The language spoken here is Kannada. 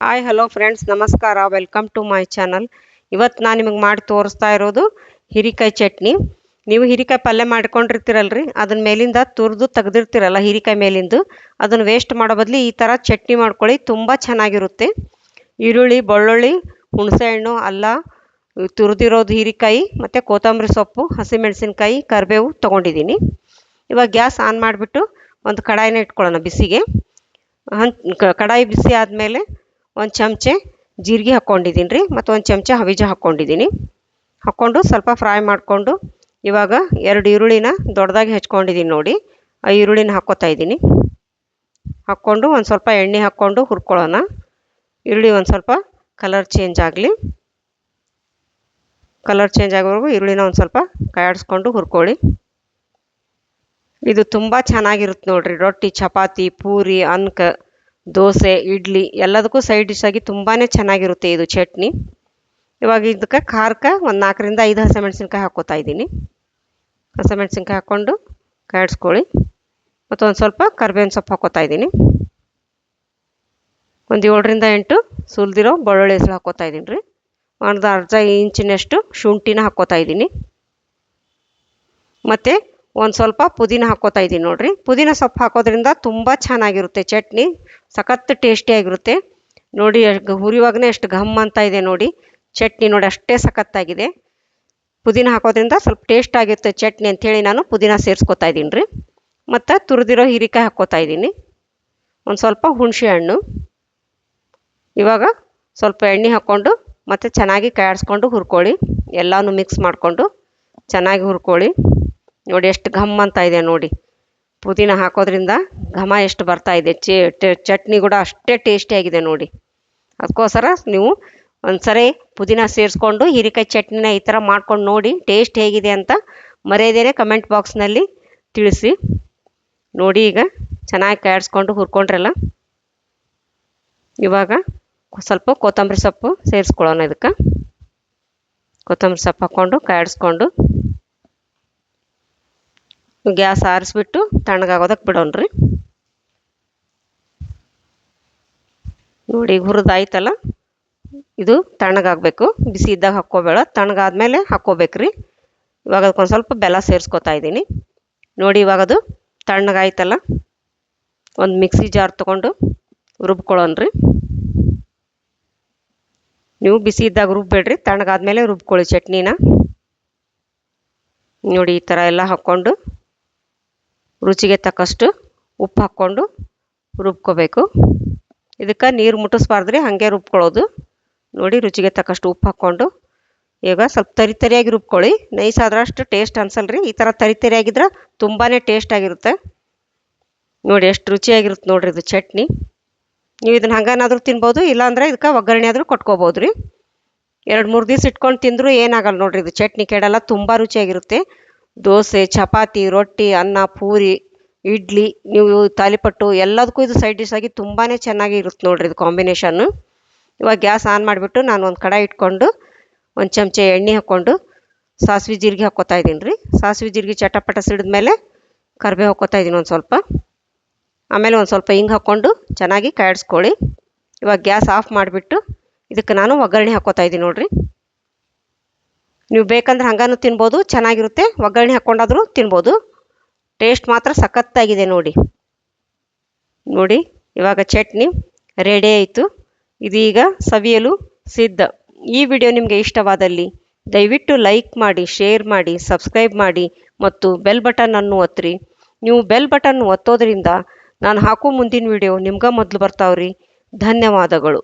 ಹಾಯ್ ಹಲೋ ಫ್ರೆಂಡ್ಸ್, ನಮಸ್ಕಾರ. Welcome to my channel. ಇವತ್ತು ನಾನು ನಿಮಗೆ ಮಾಡಿ ತೋರಿಸ್ತಾ ಇರೋದು ಹೀರೆಕಾಯಿ ಚಟ್ನಿ. ನೀವು ಹೀರೆಕಾಯಿ ಪಲ್ಯ ಮಾಡ್ಕೊಂಡಿರ್ತೀರಲ್ರಿ, ಅದನ್ನ ಮೇಲಿಂದ ತುರಿದು ತೆಗೆದಿರ್ತೀರಲ್ಲ ಹೀರೆಕಾಯಿ ಮೇಲಿಂದು, ಅದನ್ನು ವೇಸ್ಟ್ ಮಾಡೋ ಬದಲು ಈ ಥರ ಚಟ್ನಿ ಮಾಡ್ಕೊಳ್ಳಿ, ತುಂಬ ಚೆನ್ನಾಗಿರುತ್ತೆ. ಈರುಳ್ಳಿ, ಬೆಳ್ಳುಳ್ಳಿ, ಹುಣಸೆಹಣ್ಣು, ಅಲ್ಲ, ತುರಿದಿರೋದು ಹೀರೆಕಾಯಿ ಮತ್ತು ಕೊತ್ತಂಬರಿ ಸೊಪ್ಪು, ಹಸಿಮೆಣಸಿನ್ಕಾಯಿ, ಕರಿಬೇವು ತೊಗೊಂಡಿದ್ದೀನಿ. ಇವಾಗ ಗ್ಯಾಸ್ ಆನ್ ಮಾಡಿಬಿಟ್ಟು ಒಂದು ಕಡಾಯಿನ ಇಟ್ಕೊಳ್ಳೋಣ ಬಿಸಿಗೆ. ಕಡಾಯಿ ಬಿಸಿ ಆದಮೇಲೆ ಒಂದು ಚಮಚೆ ಜೀರಿಗೆ ಹಾಕ್ಕೊಂಡಿದ್ದೀನಿ ರೀ, ಮತ್ತು ಒಂದು ಚಮಚ ಹವಿಜ ಹಾಕ್ಕೊಂಡಿದ್ದೀನಿ. ಹಾಕ್ಕೊಂಡು ಸ್ವಲ್ಪ ಫ್ರೈ ಮಾಡಿಕೊಂಡು ಇವಾಗ 2 ಈರುಳ್ಳಿನ ದೊಡ್ಡದಾಗಿ ಹೆಚ್ಕೊಂಡಿದ್ದೀನಿ ನೋಡಿ, ಆ ಈರುಳ್ಳಿನ ಹಾಕ್ಕೋತಾ ಇದ್ದೀನಿ. ಹಾಕ್ಕೊಂಡು ಒಂದು ಸ್ವಲ್ಪ ಎಣ್ಣೆ ಹಾಕ್ಕೊಂಡು ಹುರ್ಕೊಳ್ಳೋಣ. ಈರುಳ್ಳಿ ಒಂದು ಸ್ವಲ್ಪ ಕಲರ್ ಚೇಂಜ್ ಆಗಲಿ. ಕಲರ್ ಚೇಂಜ್ ಆಗೋವರೆಗೂ ಈರುಳ್ಳಿನ ಒಂದು ಸ್ವಲ್ಪ ಕಾಯಿಸ್ಕೊಂಡು ಹುರ್ಕೊಳ್ಳಿ. ಇದು ತುಂಬ ಚೆನ್ನಾಗಿರುತ್ತೆ ನೋಡಿರಿ, ರೊಟ್ಟಿ, ಚಪಾತಿ, ಪೂರಿ, ಅನ್ನಕ್ಕೆ, ದೋಸೆ, ಇಡ್ಲಿ ಎಲ್ಲದಕ್ಕೂ ಸೈಡ್ ಡಿಶ್ ಆಗಿ ತುಂಬಾ ಚೆನ್ನಾಗಿರುತ್ತೆ ಇದು ಚಟ್ನಿ. ಇವಾಗ ಇದಕ್ಕೆ ಖಾರಕ್ಕೆ ಒಂದು 4 ರಿಂದ 5 ಹಸಿಮೆಣಸಿನ್ಕಾಯಿ ಹಾಕ್ಕೋತಾ ಇದ್ದೀನಿ. ಹಸಿಮೆಣಸಿನ್ಕಾಯಿ ಹಾಕ್ಕೊಂಡು ಕಾಯಿಸ್ಕೊಳ್ಳಿ. ಮತ್ತು ಒಂದು ಸ್ವಲ್ಪ ಕರಿಬೇವಿನ ಸೊಪ್ಪು ಹಾಕ್ಕೋತಾ ಇದ್ದೀನಿ. ಒಂದು 7 ರಿಂದ 8 ಸುಲಿದಿರೋ ಬೆಳ್ಳುಳ್ಳಿ ಹೆಸರು ಹಾಕ್ಕೋತಾ ಇದ್ದೀನಿ ರೀ. ಒಂದು ಅರ್ಧ ಇಂಚಿನಷ್ಟು ಶುಂಠಿನ ಹಾಕ್ಕೋತಾ ಇದ್ದೀನಿ. ಮತ್ತು ಒಂದು ಸ್ವಲ್ಪ ಪುದೀನ ಹಾಕ್ಕೋತಾ ಇದ್ದೀನಿ ನೋಡಿರಿ. ಪುದೀನ ಸೊಪ್ಪು ಹಾಕೋದ್ರಿಂದ ತುಂಬ ಚೆನ್ನಾಗಿರುತ್ತೆ ಚಟ್ನಿ, ಸಖತ್ ಟೇಸ್ಟಿಯಾಗಿರುತ್ತೆ ನೋಡಿ. ಹುರಿವಾಗನೇ ಎಷ್ಟು ಘಮ್ ಅಂತ ಇದೆ ನೋಡಿ ಚಟ್ನಿ, ನೋಡಿ ಅಷ್ಟೇ ಸಖತ್ತಾಗಿದೆ. ಪುದೀನ ಹಾಕೋದ್ರಿಂದ ಸ್ವಲ್ಪ ಟೇಸ್ಟ್ ಆಗಿರುತ್ತೆ ಚಟ್ನಿ ಅಂಥೇಳಿ ನಾನು ಪುದೀನ ಸೇರಿಸ್ಕೊತಾ ಇದ್ದೀನಿ ರೀ. ಮತ್ತು ತುರಿದಿರೋ ಹೀರೆಕಾಯಿ ಹಾಕ್ಕೋತಾ ಇದ್ದೀನಿ. ಒಂದು ಸ್ವಲ್ಪ ಹುಣಸೆ ಹಣ್ಣು. ಇವಾಗ ಸ್ವಲ್ಪ ಎಣ್ಣೆ ಹಾಕ್ಕೊಂಡು ಮತ್ತು ಚೆನ್ನಾಗಿ ಕಾಯಿಸ್ಕೊಂಡು ಹುರ್ಕೊಳ್ಳಿ. ಎಲ್ಲನೂ ಮಿಕ್ಸ್ ಮಾಡಿಕೊಂಡು ಚೆನ್ನಾಗಿ ಹುರ್ಕೊಳ್ಳಿ. ನೋಡಿ ಎಷ್ಟು ಘಮ್ ಅಂತ ಇದೆ ನೋಡಿ, ಪುದೀನ ಹಾಕೋದ್ರಿಂದ ಘಮ ಎಷ್ಟು ಬರ್ತಾ ಇದೆ. ಚಟ್ನಿ ಕೂಡ ಅಷ್ಟೇ ಟೇಸ್ಟಿಯಾಗಿದೆ ನೋಡಿ. ಅದಕ್ಕೋಸ್ಕರ ನೀವು ಒಂದ್ಸರಿ ಪುದೀನ ಸೇರಿಸ್ಕೊಂಡು ಹೀರೆಕಾಯಿ ಚಟ್ನಿನ ಈ ಥರ ಮಾಡ್ಕೊಂಡು ನೋಡಿ, ಟೇಸ್ಟ್ ಹೇಗಿದೆ ಅಂತ ಮರೆಯದೇನೆ ಕಮೆಂಟ್ ಬಾಕ್ಸ್ನಲ್ಲಿ ತಿಳಿಸಿ. ನೋಡಿ ಈಗ ಚೆನ್ನಾಗಿ ಕಾಯಿಸ್ಕೊಂಡು ಹುರ್ಕೊಂಡ್ರಲ್ಲ, ಇವಾಗ ಸ್ವಲ್ಪ ಕೊತ್ತಂಬರಿ ಸೊಪ್ಪು ಸೇರಿಸ್ಕೊಳ್ಳೋಣ. ಇದಕ್ಕೆ ಕೊತ್ತಂಬರಿ ಸೊಪ್ಪು ಹಾಕ್ಕೊಂಡು ಕಾಯಿಸ್ಕೊಂಡು ಗ್ಯಾಸ್ ಆರಿಸ್ಬಿಟ್ಟು ತಣ್ಣಗಾಗೋದಕ್ಕೆ ಬಿಡೋಣ್ರಿ. ನೋಡಿ ಹುರಿದಾಯ್ತಲ್ಲ, ಇದು ತಣ್ಣಗಾಗಬೇಕು. ಬಿಸಿ ಇದ್ದಾಗ ಹಾಕ್ಕೋಬೇಡ, ತಣ್ಣಗಾದ್ಮೇಲೆ ಹಾಕ್ಕೋಬೇಕ್ರಿ. ಇವಾಗ ಅದಕ್ಕೊಂದು ಸ್ವಲ್ಪ ಬೆಲ್ಲ ಸೇರಿಸ್ಕೊತಾ ಇದ್ದೀನಿ ನೋಡಿ. ಇವಾಗ ಅದು ತಣ್ಣಗಾಯ್ತಲ್ಲ, ಒಂದು ಮಿಕ್ಸಿ ಜಾರ್ ತೊಗೊಂಡು ರುಬ್ಕೊಳ್ಳೋಣ್ರಿ. ನೀವು ಬಿಸಿ ಇದ್ದಾಗ ರುಬ್ಬೇಡ್ರಿ, ತಣ್ಣಗಾದ್ಮೇಲೆ ರುಬ್ಕೊಳ್ಳಿ ಚಟ್ನಿನ. ನೋಡಿ ಈ ಥರ ಎಲ್ಲ ಹಾಕ್ಕೊಂಡು ರುಚಿಗೆ ತಕ್ಕಷ್ಟು ಉಪ್ಪು ಹಾಕ್ಕೊಂಡು ರುಬ್ಕೋಬೇಕು. ಇದಕ್ಕೆ ನೀರು ಮುಟ್ಟಿಸ್ಬಾರ್ದ್ರಿ, ಹಾಗೆ ರುಬ್ಕೊಳ್ಳೋದು. ನೋಡಿ ರುಚಿಗೆ ತಕ್ಕಷ್ಟು ಉಪ್ಪು ಹಾಕ್ಕೊಂಡು ಈಗ ಸ್ವಲ್ಪ ತರಿಯಾಗಿ ರುಬ್ಕೊಳ್ಳಿ. ನೈಸ್ ಆದ್ರೆ ಅಷ್ಟು ಟೇಸ್ಟ್ ಅನ್ಸಲ್ರಿ. ಈ ಥರ ತರಿಯಾಗಿದ್ರೆ ತುಂಬಾ ಟೇಸ್ಟ್ ಆಗಿರುತ್ತೆ ನೋಡಿ. ಎಷ್ಟು ರುಚಿಯಾಗಿರುತ್ತೆ ನೋಡಿರಿ ಇದು ಚಟ್ನಿ. ನೀವು ಇದನ್ನು ಹಂಗನಾದರೂ ತಿನ್ಬೋದು, ಇಲ್ಲಾಂದರೆ ಇದಕ್ಕೆ ಒಗ್ಗರಣೆ ಆದರೂ ಕೊಟ್ಕೋಬೋದು ರೀ. 2-3 ದಿವಸ ಇಟ್ಕೊಂಡು ತಿಂದರೂ ಏನಾಗಲ್ಲ ನೋಡಿರಿ, ಇದು ಚಟ್ನಿ ಕೆಡಲ್ಲ, ತುಂಬ ರುಚಿಯಾಗಿರುತ್ತೆ. ದೋಸೆ, ಚಪಾತಿ, ರೊಟ್ಟಿ, ಅನ್ನ, ಪೂರಿ, ಇಡ್ಲಿ, ನೀವು ತಾಲಿಪಟ್ಟು ಎಲ್ಲದಕ್ಕೂ ಇದು ಸೈಡ್ ಡಿಶ್ ಆಗಿ ತುಂಬಾ ಚೆನ್ನಾಗಿ ಇರುತ್ತೆ ನೋಡಿರಿ ಇದು ಕಾಂಬಿನೇಷನ್ನು. ಇವಾಗ ಗ್ಯಾಸ್ ಆನ್ ಮಾಡಿಬಿಟ್ಟು ನಾನು ಒಂದು ಕಡಾಯಿ ಇಟ್ಕೊಂಡು ಒಂದು ಚಮಚೆ ಎಣ್ಣೆ ಹಾಕ್ಕೊಂಡು ಸಾಸಿವೆ ಜೀರಿಗೆ ಹಾಕ್ಕೋತಾ ಇದ್ದೀನಿ ರೀ. ಸಾಸಿವೆ ಜೀರಿಗೆ ಚಟಪಟ ಸಿಡಿದ್ಮೇಲೆ ಕರಿಬೇವು ಹಾಕ್ಕೋತಾ ಇದ್ದೀನಿ ಒಂದು ಸ್ವಲ್ಪ. ಆಮೇಲೆ ಒಂದು ಸ್ವಲ್ಪ ಹಿಂಗೆ ಹಾಕ್ಕೊಂಡು ಚೆನ್ನಾಗಿ ಕಾಯಿಸ್ಕೊಳ್ಳಿ. ಇವಾಗ ಗ್ಯಾಸ್ ಆಫ್ ಮಾಡಿಬಿಟ್ಟು ಇದಕ್ಕೆ ನಾನು ಒಗ್ಗರಣೆ ಹಾಕ್ಕೋತಾ ಇದ್ದೀನಿ ನೋಡಿರಿ. ನೀವು ಬೇಕಂದ್ರೆ ಹಂಗಾನು ತಿನ್ಬೋದು, ಚೆನ್ನಾಗಿರುತ್ತೆ. ಒಗ್ಗರಣೆ ಹಾಕ್ಕೊಂಡಾದರೂ ತಿನ್ಬೋದು. ಟೇಸ್ಟ್ ಮಾತ್ರ ಸಖತ್ತಾಗಿದೆ ನೋಡಿ. ನೋಡಿ ಇವಾಗ ಚಟ್ನಿ ರೆಡಿ ಆಯಿತು. ಇದೀಗ ಸವಿಯಲು ಸಿದ್ಧ. ಈ ವಿಡಿಯೋ ನಿಮಗೆ ಇಷ್ಟವಾದಲ್ಲಿ ದಯವಿಟ್ಟು ಲೈಕ್ ಮಾಡಿ, ಶೇರ್ ಮಾಡಿ, ಸಬ್ಸ್ಕ್ರೈಬ್ ಮಾಡಿ ಮತ್ತು ಬೆಲ್ ಬಟನನ್ನು ಒತ್ತಿರಿ. ನೀವು ಬೆಲ್ ಬಟನ್ ಒತ್ತೋದ್ರಿಂದ ನಾನು ಹಾಕೋ ಮುಂದಿನ ವಿಡಿಯೋ ನಿಮ್ಗೆ ಮೊದಲು ಬರ್ತಾವ್ರಿ. ಧನ್ಯವಾದಗಳು.